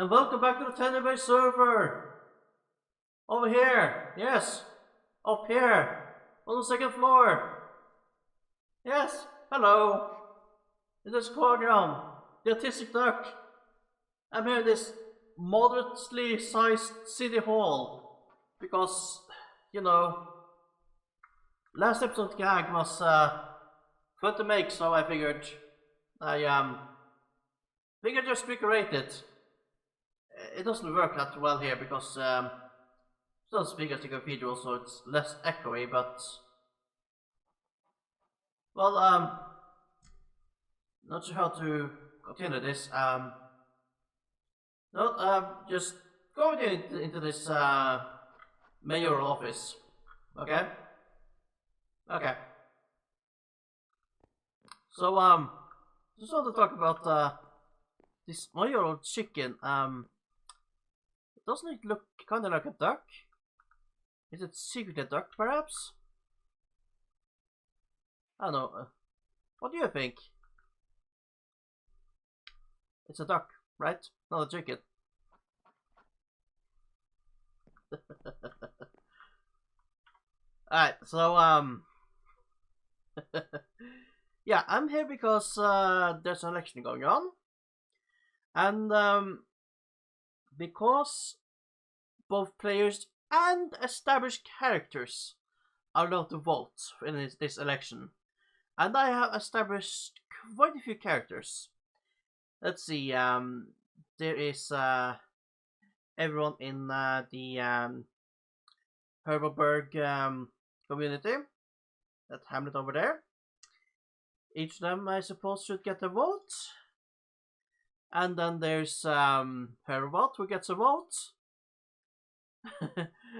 And welcome back to the Tenebrae server! Over here, yes! Up here! On the second floor! Yes, hello! It is KvaGram, the autistic duck. I'm here in this moderately sized city hall because, you know, last episode gag was fun to make, so I figured just recreate it. It doesn't work that well here because it's not as big as the cathedral, so it's less echoey, but well, not sure how to continue this. Just go into this mayoral office. Okay. Okay. So just want to talk about this mayoral chicken. Doesn't it look kind of like a duck? Is it secretly a duck, perhaps? I don't know. What do you think? It's a duck, right? Not a chicken. Alright, so, yeah, I'm here because, there's an election going on. And, because both players and established characters are allowed to vote in this election. And I have established quite a few characters. Let's see, there is everyone in the Herbabot community, that hamlet over there. Each of them, I suppose, should get a vote. And then there's Herbabot, who gets a vote.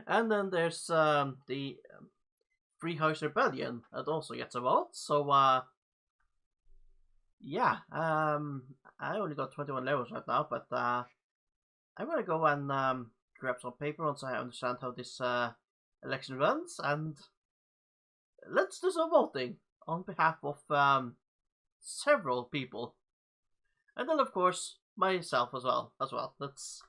And then there's the Free House Rebellion that also gets a vote. So yeah, I only got 21 levels right now, but I'm gonna go and grab some paper once I understand how this election runs, and let's do some voting on behalf of several people, and then of course myself as well. Let's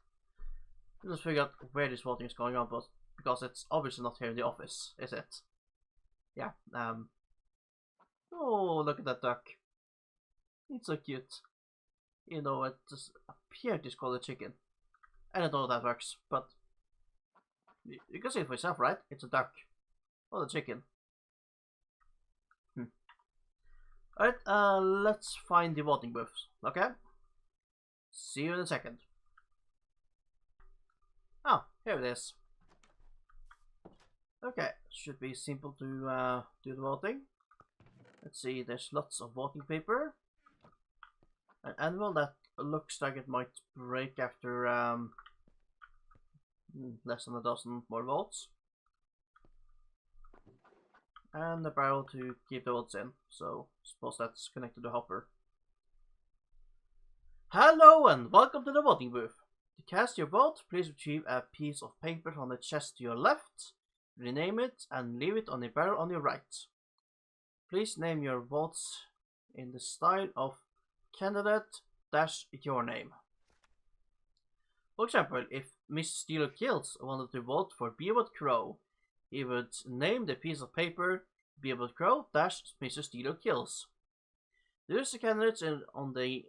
figure out where this voting is going on, but because it's obviously not here in the office, is it? Yeah. Oh, look at that duck. It's so cute. You know, it just appeared to call it chicken. I don't know how that works, but you can see it for yourself, right? It's a duck. Not a chicken. Alright, let's find the voting booths, okay? See you in a second. Oh, here it is. Okay, should be simple to do the voting. Let's see, there's lots of voting paper. An animal that looks like it might break after less than a dozen more votes. And a barrel to keep the votes in, so I suppose that's connected to Hopper. Hello and welcome to the voting booth. To cast your vote, please retrieve a piece of paper from the chest to your left, rename it, and leave it on the barrel on your right. Please name your votes in the style of candidate-your name. For example, if Mr. Steeler Kills wanted to vote for Beaver Crow, he would name the piece of paper Beaver Crow Mr. Steeler Kills. There's the candidates on the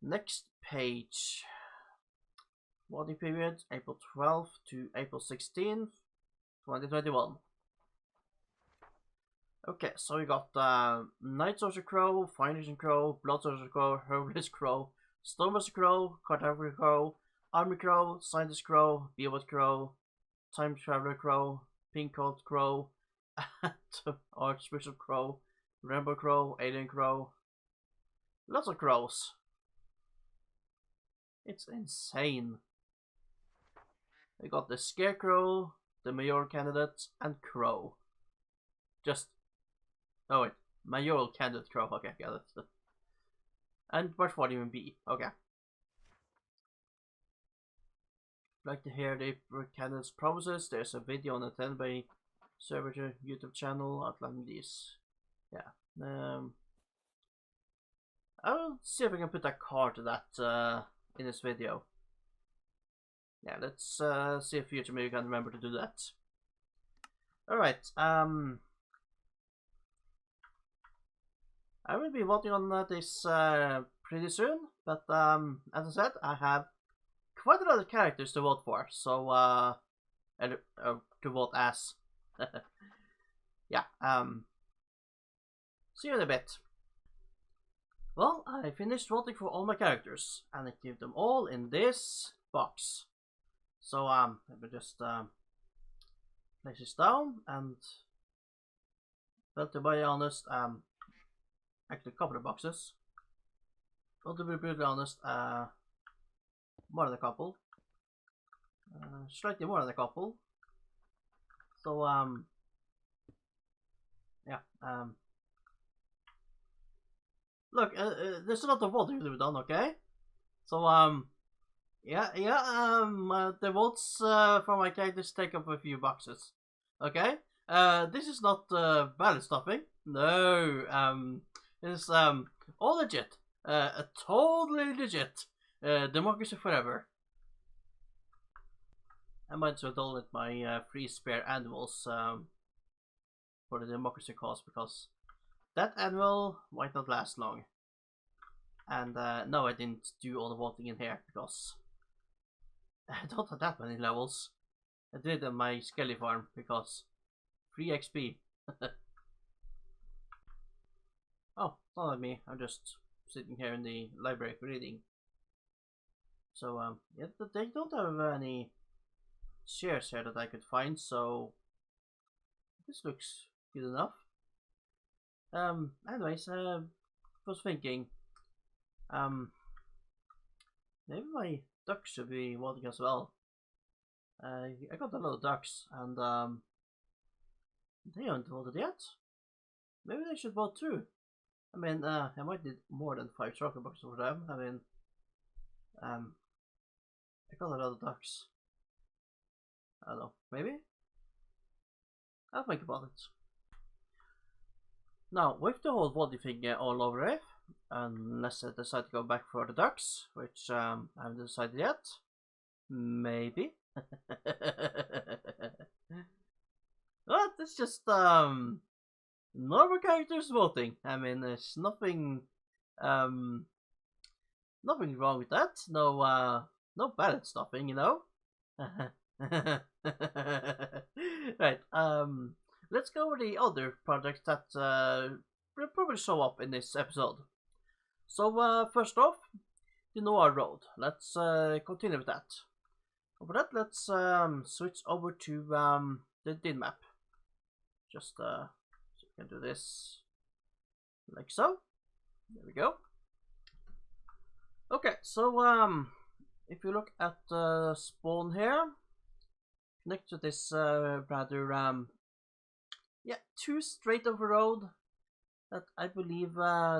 next page. Voting period April 12th to April 16th, 2021. Okay, so we got Night Soldier Crow, Fine Vision Crow, Blood Soldier Crow, Herbalist Crow, Stormmaster Crow, Cartographer Crow, Army Crow, Scientist Crow, Beowulf Crow, Time Traveler Crow, Pink Coat Crow, Archbishop Crow, Rainbow Crow, Alien Crow. Lots of crows. It's insane. We got the Scarecrow, the Mayor candidate, and Crow. Just... oh wait, Mayoral candidate Crow, okay, yeah, that's the... and what would even be, okay. Like to hear the candidate's promises, there's a video on the Tenebrae server YouTube channel outlining these. Yeah. I'll see if I can put a card to that in this video. Yeah, let's see if future maybe can remember to do that. Alright, I will be voting on this pretty soon, but as I said, I have quite a lot of characters to vote for, so to vote as. Yeah, see you in a bit. Well, I finished voting for all my characters, and I keep them all in this box. So let me just place this down, and well, to be honest, actually a couple of boxes. Well, to be brutally honest, more than a couple. Slightly more than a couple. So, yeah, look, there's a lot of voting to be done, okay? So, yeah, the votes for my characters take up a few boxes, okay? This is not ballot stuffing. No, it's all legit. Totally legit. Democracy forever. I might as well donate my free spare animals for the democracy cause, because that animal might not last long. And no, I didn't do all the voting in here because I don't have that many levels. I did on my Skelly farm because free XP. Oh, not like me. I'm just sitting here in the library reading. So yeah, they don't have any shares here that I could find, so this looks good enough. Anyways, was thinking, maybe my ducks should be voting as well. I got a lot of ducks, and they haven't voted yet. Maybe they should vote too. I mean, I might need more than 5 chocolate boxes for them. I mean, I got a lot of ducks. I don't know, maybe? I'll think about it. Now, with the whole voting thing all over it, unless I decide to go back for the ducks, which I haven't decided yet, maybe. But it's just normal characters voting. I mean, there's nothing nothing wrong with that. No ballot stuffing, you know. Right. Let's go over the other projects that will probably show up in this episode. So first off, the Noir road. Let's continue with that. For that, let's switch over to the DIN map. Just so you can do this like so. There we go. Okay, so if you look at the spawn here, next to this rather yeah, too straight of a road that I believe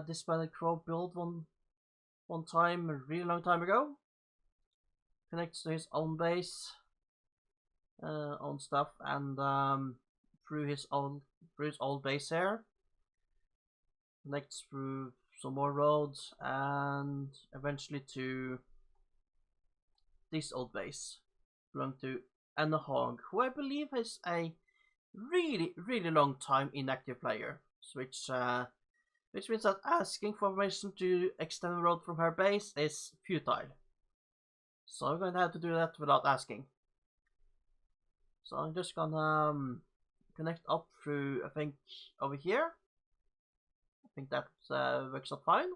this Bandit Crow built one time, a really long time ago. Connects to his own base, own stuff, and through his old base here. Connects through some more roads and eventually to this old base belonging to Anna Hogg, who I believe is a really long time inactive player, which means that asking for permission to extend the road from her base is futile. So I'm going to have to do that without asking. So I'm just gonna connect up through, I think, over here. I think that works out fine.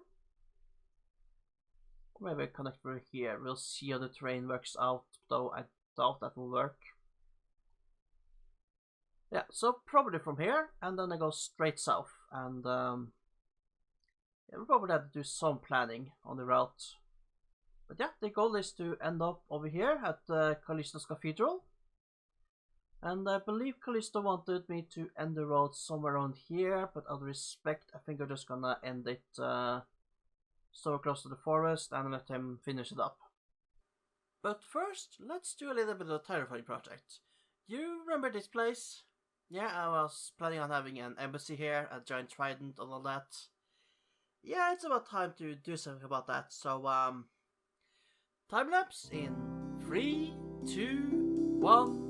Or maybe I connect through here. We'll see how the terrain works out, though I doubt that will work. Yeah, so probably from here, and then I go straight south, and yeah, we'll probably have to do some planning on the route. But yeah, the goal is to end up over here at Callisto's Cathedral. And I believe Callisto wanted me to end the road somewhere around here, but out of respect, I think I'm just gonna end it so close to the forest and let him finish it up. But first, let's do a little bit of a terrifying project. You remember this place? Yeah, I was planning on having an embassy here, a giant trident and all that. Yeah, it's about time to do something about that, so time lapse in 3, 2, 1.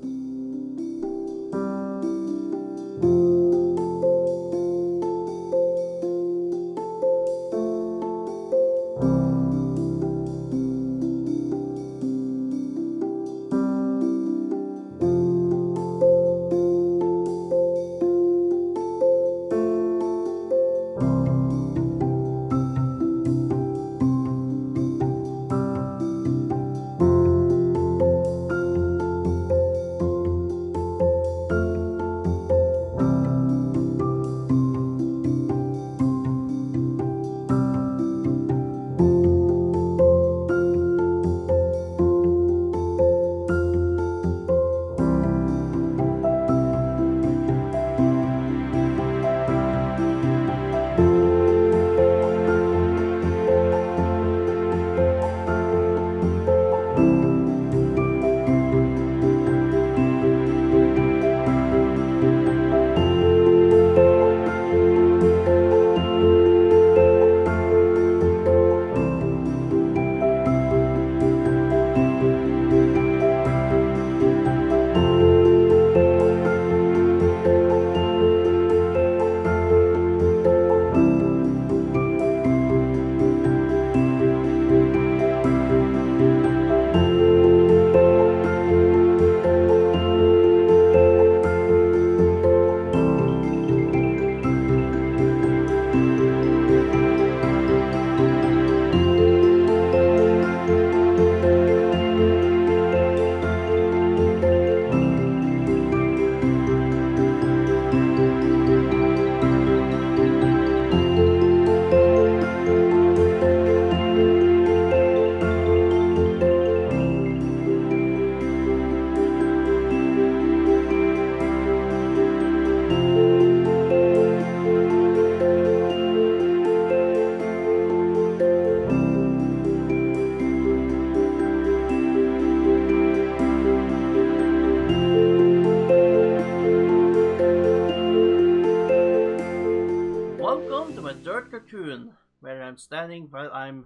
Welcome to my third cocoon, where I'm standing while I'm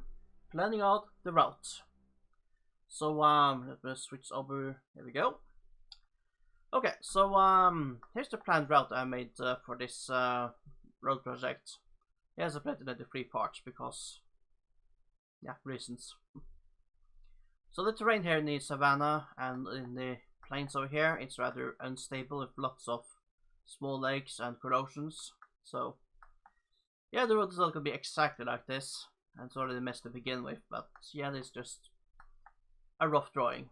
planning out the route. So let me switch over. Here we go. Okay, so here's the planned route I made for this road project. Here's a split it into 3 parts because, yeah, reasons. So the terrain here needs savanna, and in the plains over here, it's rather unstable with lots of small lakes and corrosions. So yeah, the road is not going to be exactly like this, and it's already messed to begin with, but yeah, it's just a rough drawing.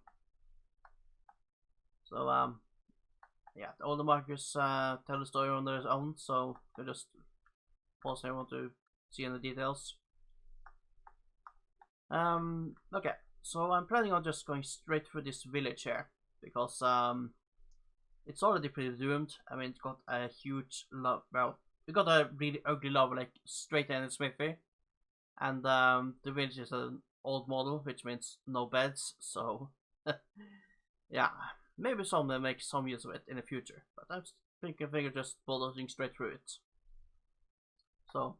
So yeah, all the markers tell the story on their own, so you just pause here if you want to see any details. Okay, so I'm planning on just going straight through this village here, because it's already pretty doomed. I mean, it's got a huge well, we got a really ugly lava like straight in its smithy, and the village is an old model, which means no beds, so yeah, maybe someday make some use of it in the future, but I think I figure just bulldozing straight through it. So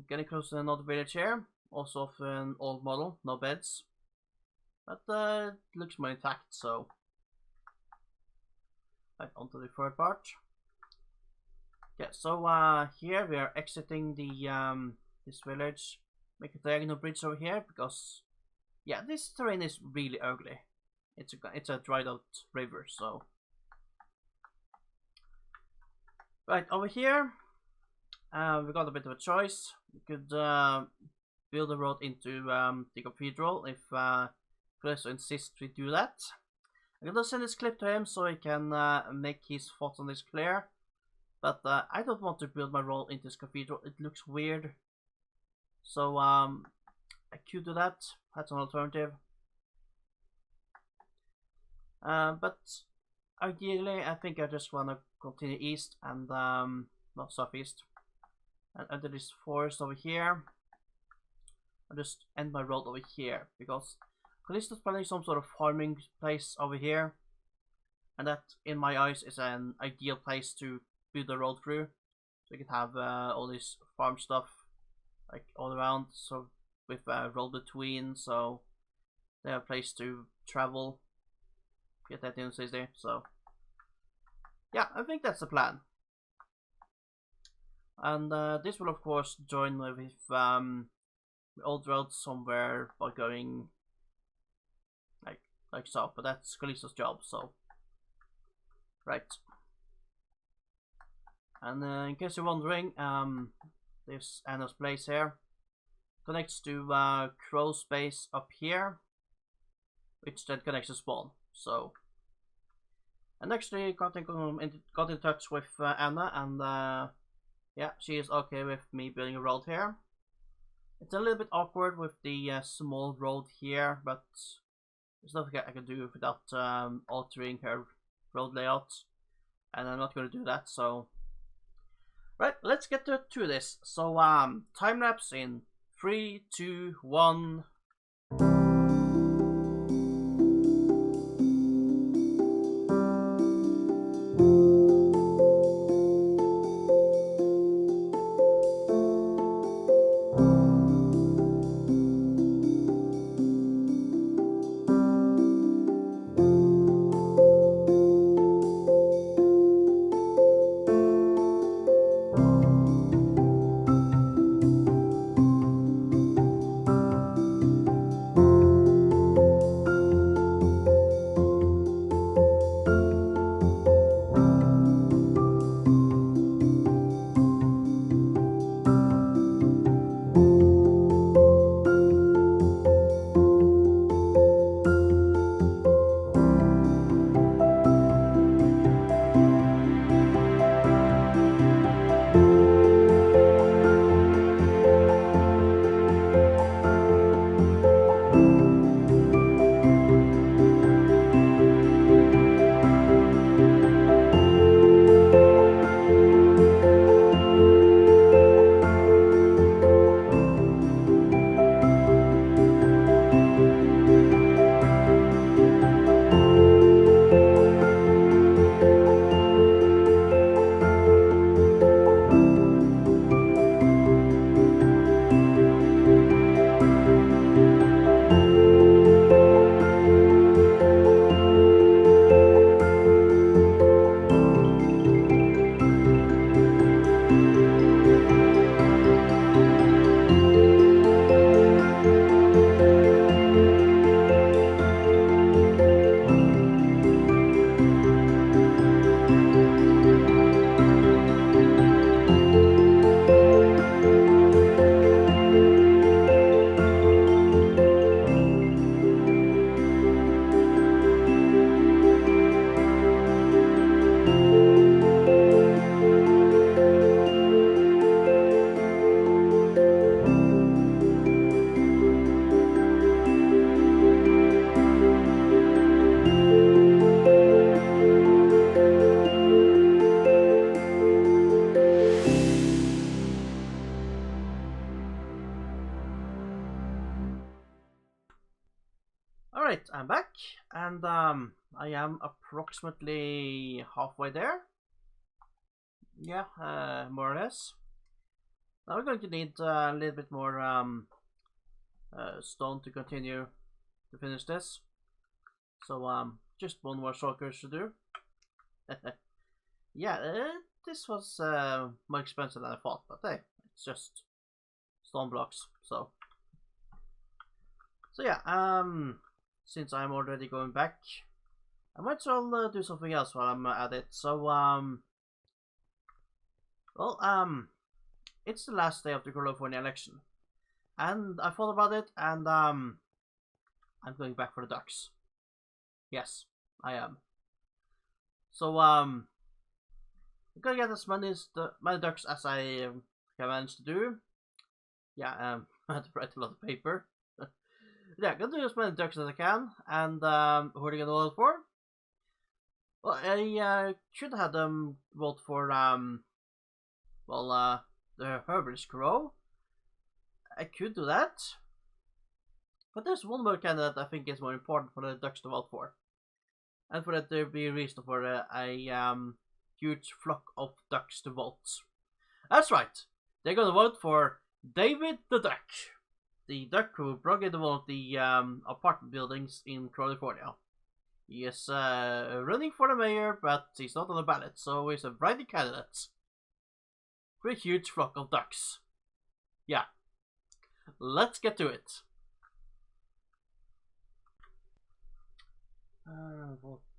getting close to another village here, also of an old model, no beds, but it looks more intact, so right onto the third part. Yeah, so here we are exiting the this village. Make a diagonal bridge over here because yeah, this terrain is really ugly. It's a dried out river, so right over here we got a bit of a choice. We could build a road into the cathedral if Professor insists we do that. I'm gonna send this clip to him so he can make his thoughts on this clear. But I don't want to build my road into this cathedral. It looks weird. So I could do that. That's an alternative. But ideally, I think I just want to continue east and not southeast. And under this forest over here, I'll just end my road over here because Callisto's planning some sort of farming place over here, and that, in my eyes, is an ideal place to build the road through, so you can have all this farm stuff like all around, so with a road between, so they have a place to travel, get that in there. So yeah, I think that's the plan. And this will of course join with old road somewhere by going like so, but that's Kalisto's job, so right. And in case you're wondering, this Anna's place here connects to Crow space up here, which then connects to spawn. So, and actually got in touch with Anna, and yeah, she is okay with me building a road here. It's a little bit awkward with the small road here, but there's nothing I can do without altering her road layout, and I'm not going to do that. So, right, let's get to this. So, time lapse in 3, 2, 1. Alright, I'm back, and I am approximately halfway there. Yeah, more or less. Now we're going to need a little bit more stone to continue to finish this. So just one more shulker to do. Yeah, this was more expensive than I thought, but hey, it's just stone blocks. So yeah, since I'm already going back, I might as well do something else while I'm at it. So well, it's the last day of the California election, and I thought about it, and I'm going back for the ducks. Yes, I am. So I'm gonna get as many ducks as I can manage to do. Yeah, I had to write a lot of paper. Yeah, gonna do as many ducks as I can, and who are they gonna vote for? Well, I should have them vote for well, the Herbabot crow. I could do that, but there's one more candidate I think is more important for the ducks to vote for, and for that there be a reason for a huge flock of ducks to vote. That's right, they're gonna vote for David the Duck, the duck who broke into one of the apartment buildings in California. He is running for the mayor, but he's not on the ballot, so he's a writing candidate. For a huge flock of ducks. Yeah. Let's get to it.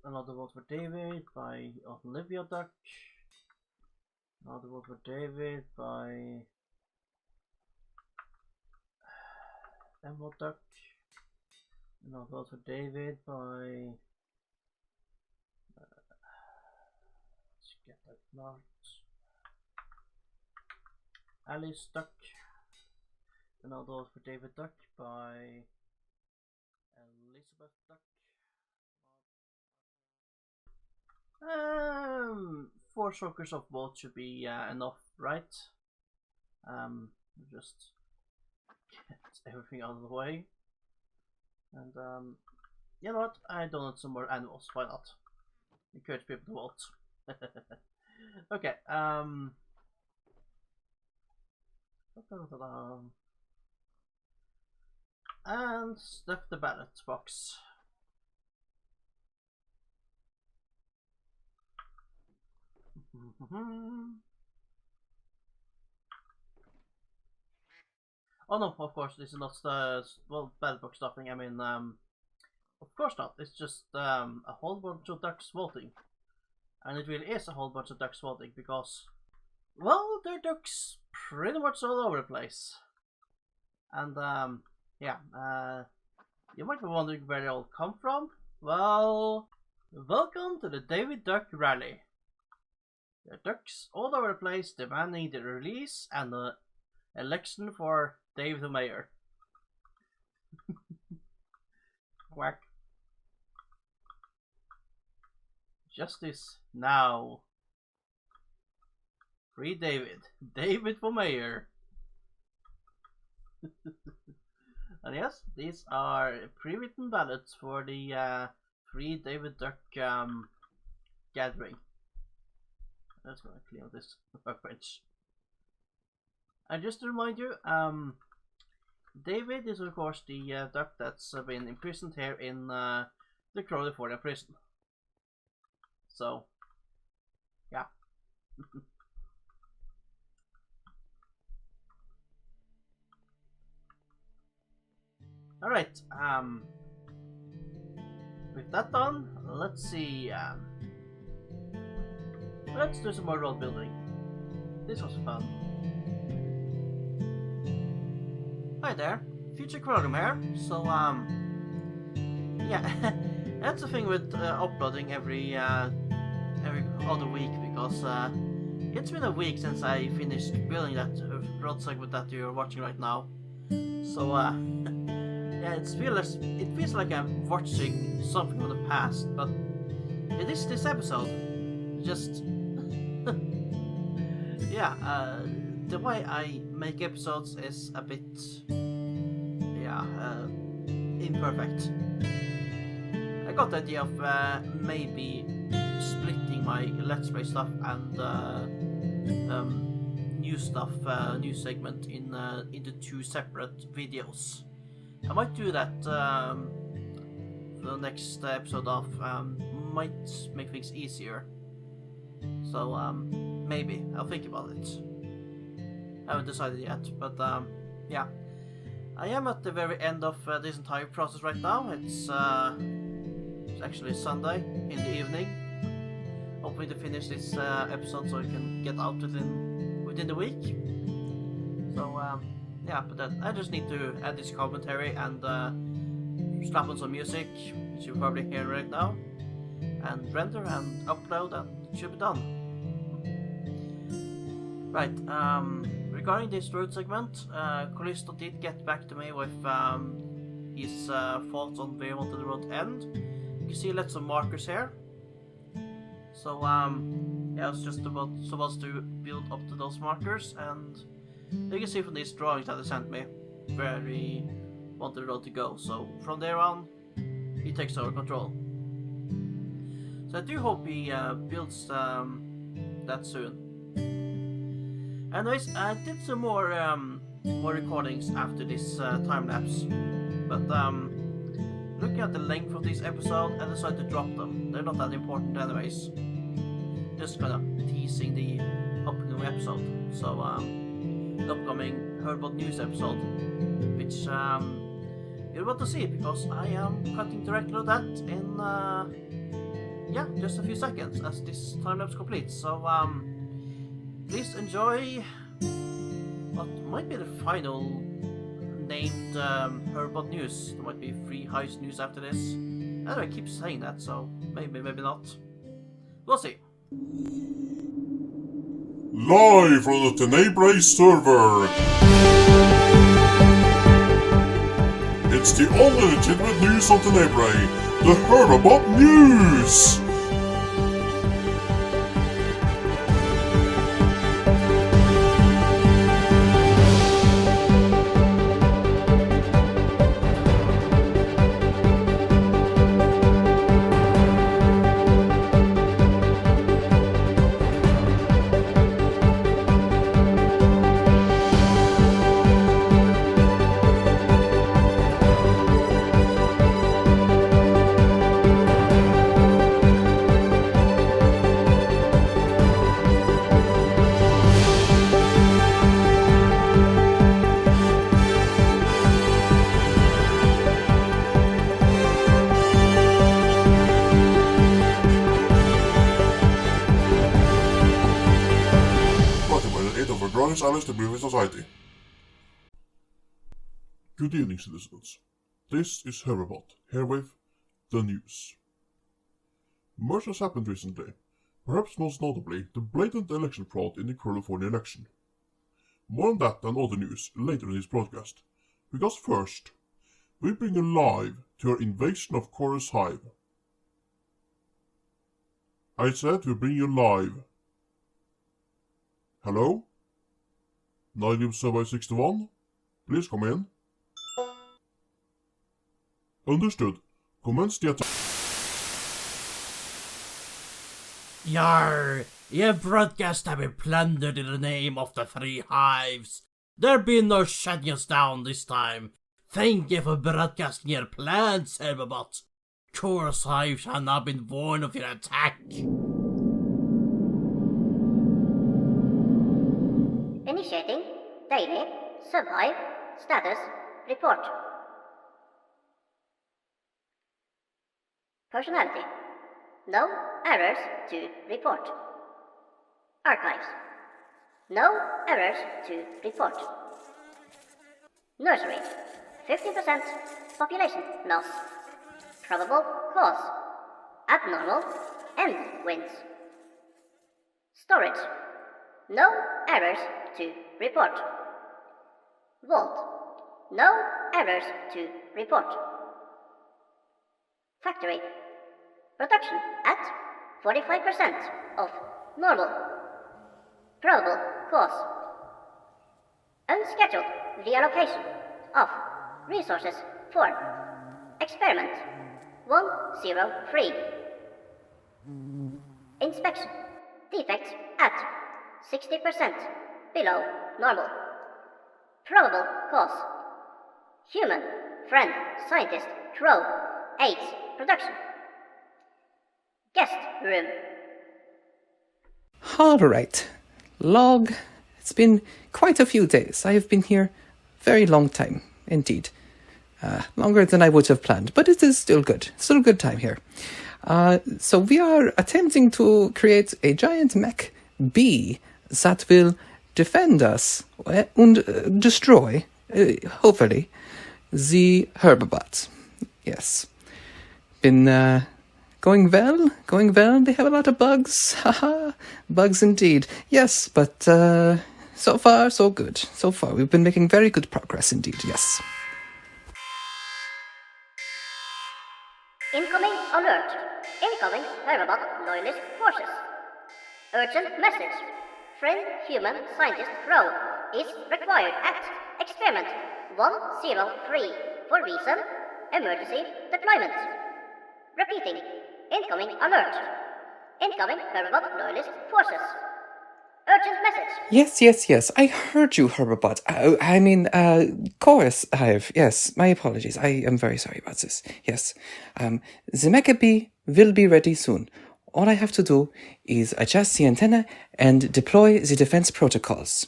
Another vote for David by Olivia Duck. Another vote for David by Emma Duck. Another vote for David by let's get that marked. Alice Duck. Another vote for David Duck by Elizabeth Duck. 4 strokers of vote should be enough, right? Just get everything out of the way. And you know what? I donate some more animals. Why not? Encourage people to vote. Okay. And stuff the ballot box. Oh no, of course, this is not ballot box stuffing. I mean, of course not. It's just a whole bunch of ducks voting, and it really is a whole bunch of ducks voting because, well, there are ducks pretty much all over the place, and yeah, you might be wondering where they all come from. Well, welcome to the David Duck Rally. There are ducks all over the place demanding the release and the election for David the Mayor. Quack. Justice now. Free David. David for Mayor. And yes, these are pre-written ballots for the Free David Duck gathering. Let's go and clean up this workbench. And just to remind you, David is of course the duck that's been imprisoned here in the California prison. So, yeah. Alright, with that done, let's see, let's do some more world building. This was fun. Hi there, Future KvaGram here. So, yeah, that's the thing with uploading every other week because it's been a week since I finished building that road segment that you're watching right now. So, yeah, it feels like I'm watching something from the past, but it is this episode. Just yeah, the way I make episodes is a bit imperfect. I got the idea of maybe splitting my Let's Play stuff and new stuff, new segment into 2 separate videos. I might do that for the next episode of might make things easier. So maybe I'll think about it. I haven't decided yet, but yeah. I am at the very end of this entire process right now. It's actually Sunday in the evening. Hoping to finish this episode so I can get out within the week. So yeah, but then I just need to add this commentary and slap on some music, which you're probably hearing right now, and render and upload, and it should be done. Right, regarding this road segment, Callisto did get back to me with his thoughts on where he wanted the road to end. You can see lots of markers here. So yeah, I was just supposed to build up to those markers, and you can see from these drawings that he sent me where he wanted the road to go. So from there on, he takes over control. So I do hope he builds that soon. Anyways, I did some more more recordings after this time lapse. But looking at the length of this episode, I decided to drop them. They're not that important anyways. Just kind of teasing the upcoming episode. So the upcoming Herbabot news episode, which you're about to see because I am cutting directly to that in just a few seconds as this time lapse completes. So please enjoy what might be the final named Herbabot news. There might be 3 heist news after this. Anyway, I keep saying that, so maybe not. We'll see. Live from the Tenebrae server! It's the only legitimate news on Tenebrae, the Herbabot News! Alice the British Society. Good evening, citizens. This is Herbabot, here with the news. Much has happened recently, perhaps most notably the blatant election fraud in the California election. More on that and other news later in this broadcast, because first, we bring you live to our invasion of Chorus Hive. I said we bring you live. Hello? Naive Survey 61, please come in. Understood. Commence the attack. Yar! Your broadcasts have been plundered in the name of the 3 hives. There be no shutting us down this time. Thank you for broadcasting your plans, Herbabot. Chorus hives have now been warned of your attack. Initiating daily subhive status report. Personality. No errors to report. Archives. No errors to report. Nursery. 15% population loss. Probable cause. Abnormal end winds. Storage. No errors to report. Vault. No errors to report. Factory. Production at 45% of normal. Probable cause. Unscheduled reallocation of resources for experiment 103. Inspection. Defects at 60% below normal. Probable cause. Human friend scientist Crow AIDS production. Guest room. Alright. Log. It's been quite a few days. I have been here very long time, indeed. Longer than I would have planned, but it is still good. Still a good time here. So we are attempting to create a giant mech bee that will defend us and destroy, hopefully, the Herbabot. Yes. Been going well. They have a lot of bugs. Haha, bugs indeed. Yes, but so far, so good. So far, we've been making very good progress indeed, yes. Incoming alert. Incoming Herbabot loyalist forces. Urgent message. Friend human scientist Crow is required at experiment 103 for reason emergency deployment. Repeating. Incoming alert. Incoming Herbabot loyalist forces. Urgent message. Yes. I heard you, Herbabot. Chorus Hive. Yes, my apologies. I am very sorry about this. Yes. The Mecha Bee will be ready soon. All I have to do is adjust the antenna and deploy the defense protocols.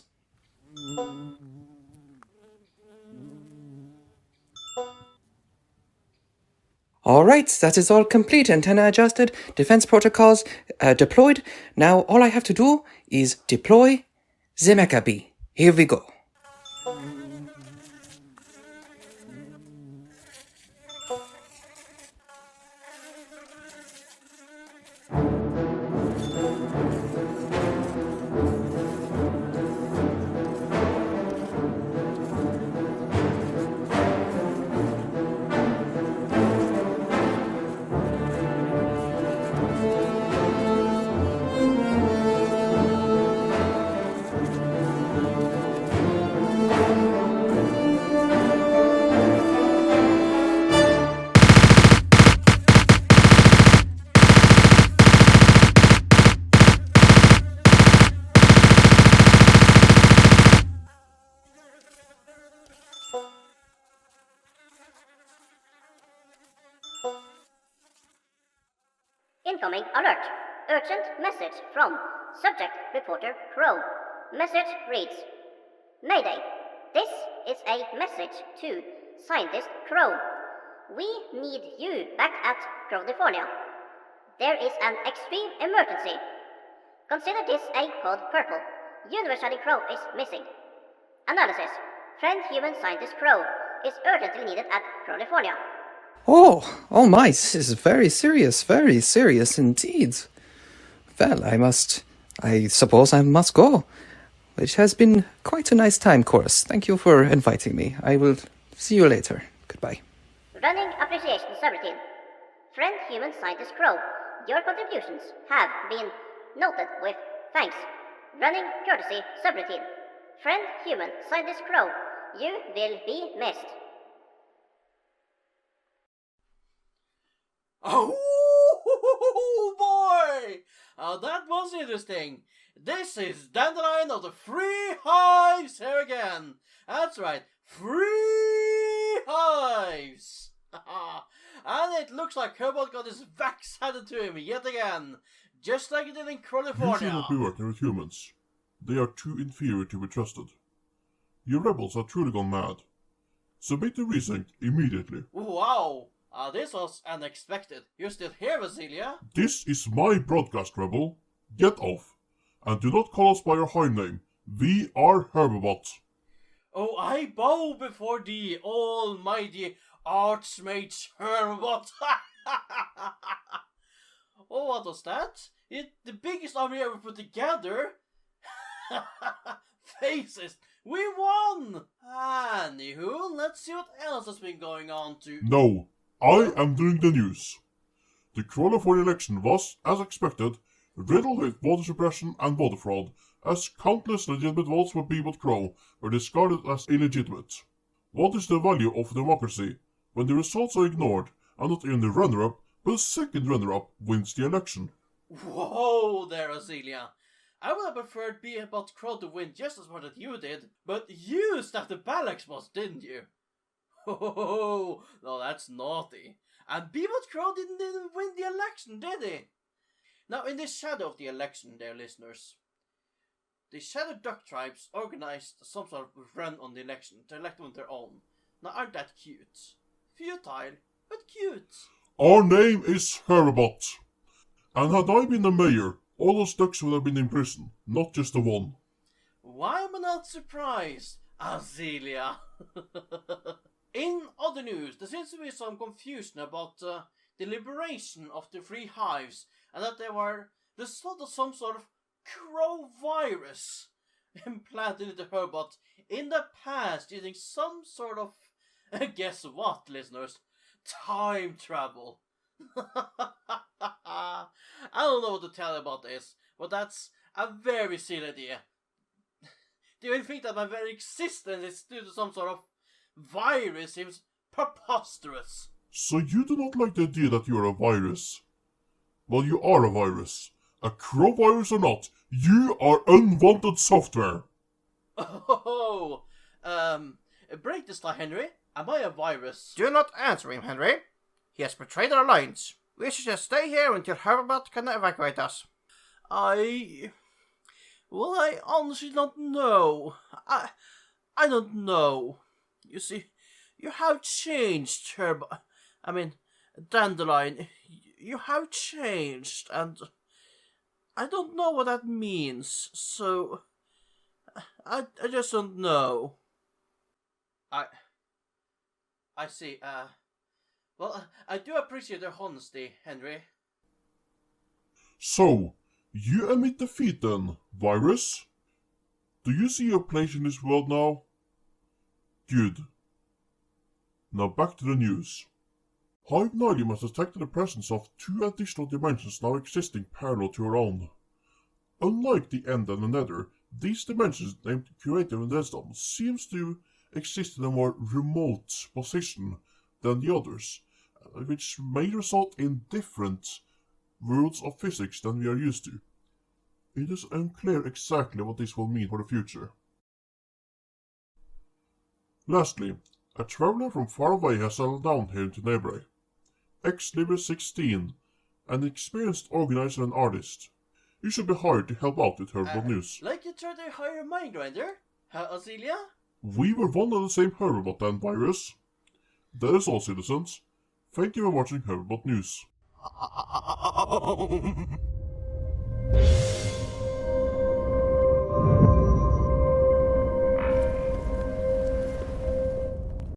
All right, that is all complete. Antenna adjusted, defense protocols deployed. Now all I have to do is deploy the Mecha Bee. Here we go. Incoming alert. Urgent message from subject reporter Crow. Message reads, Mayday. This is a message to Scientist Crow. We need you back at California. There is an extreme emergency. Consider this a code purple. Universally Crow is missing. Analysis. Friend human scientist Crow is urgently needed at California. Oh my, this is very serious indeed. Well, I suppose I must go. It has been quite a nice time, Chorus. Thank you for inviting me. I will see you later. Goodbye. Running appreciation subroutine. Friend human scientist Crow, your contributions have been noted with thanks. Running courtesy subroutine. Friend human scientist Crow, you will be missed. Oh boy! That was interesting. This is Dandelion of the Free Hives here again. That's right, Free Hives. And it looks like Herbabot got his wax handed to him yet again, just like he did in You California. should not be working with humans. They are too inferior to be trusted. You rebels have truly gone mad. Submit the reason immediately. Wow, this was unexpected. You're still here, Vasilia? This is my broadcast, rebel. Get off. And do not call us by your high name. We are Herbabot. Oh, I bow before the almighty Archmage Herbabot. Oh, what was that? The biggest army ever put together? Faces, we won! Anywho, let's see what else has been going on too. No, I am doing the news. The California election was, as expected, riddled with voter suppression and voter fraud, as countless legitimate votes for Herbabot Crow were discarded as illegitimate. What is the value of democracy when the results are ignored and not even the runner-up, but the second runner-up wins the election? Whoa there, Azealia. I would have preferred Herbabot Crow to win just as much as you did, but you stabbed the ballot boss, didn't you? Oh, no, that's naughty. And Herbabot Crow didn't win the election, did he? Now, in the shadow of the election, dear listeners, the Shadow Duck tribes organized some sort of run on the election to elect on their own. Now, aren't that cute? Futile, but cute. Our name is Herbabot. And had I been the mayor, all those ducks would have been in prison, not just the one. Why am I not surprised, Azealia? In other news, there seems to be some confusion about the liberation of the Free Hives, and that there were the sort of some sort of crow virus implanted into Herbabot in the past using some sort of, guess what, listeners? Time travel. I don't know what to tell you about this, but that's a very silly idea. Do you think that my very existence is due to some sort of virus seems preposterous? So you do not like the idea that you are a virus? Well, you are a virus, A crow virus or not, you are unwanted software. Oh, break this lie, Henry. Am I a virus? Do not answer him, Henry. He has betrayed our alliance. We should just stay here until Herbabot can evacuate us. I honestly don't know. I don't know. You see, you have changed, Dandelion. You have changed, and I don't know what that means, so I just don't know. I see. Well, I do appreciate your honesty, Henry. So, you admit defeat then, virus? Do you see your place in this world now? Good. Now back to the news. Hive Nilium has detected the presence of 2 additional dimensions now existing parallel to our own. Unlike the End and the Nether, these dimensions named Creative and Wisdom seems to exist in a more remote position than the others, which may result in different worlds of physics than we are used to. It is unclear exactly what this will mean for the future. Lastly, a traveler from far away has settled down here in Tenebrae. Ex-Liber16, an experienced organizer and artist. You should be hired to help out with Herbabot news. Like you tried to hire a mind grinder, huh, Azealia? We were one and the same Herbabot then, virus. That is all, citizens. Thank you for watching Herbabot news.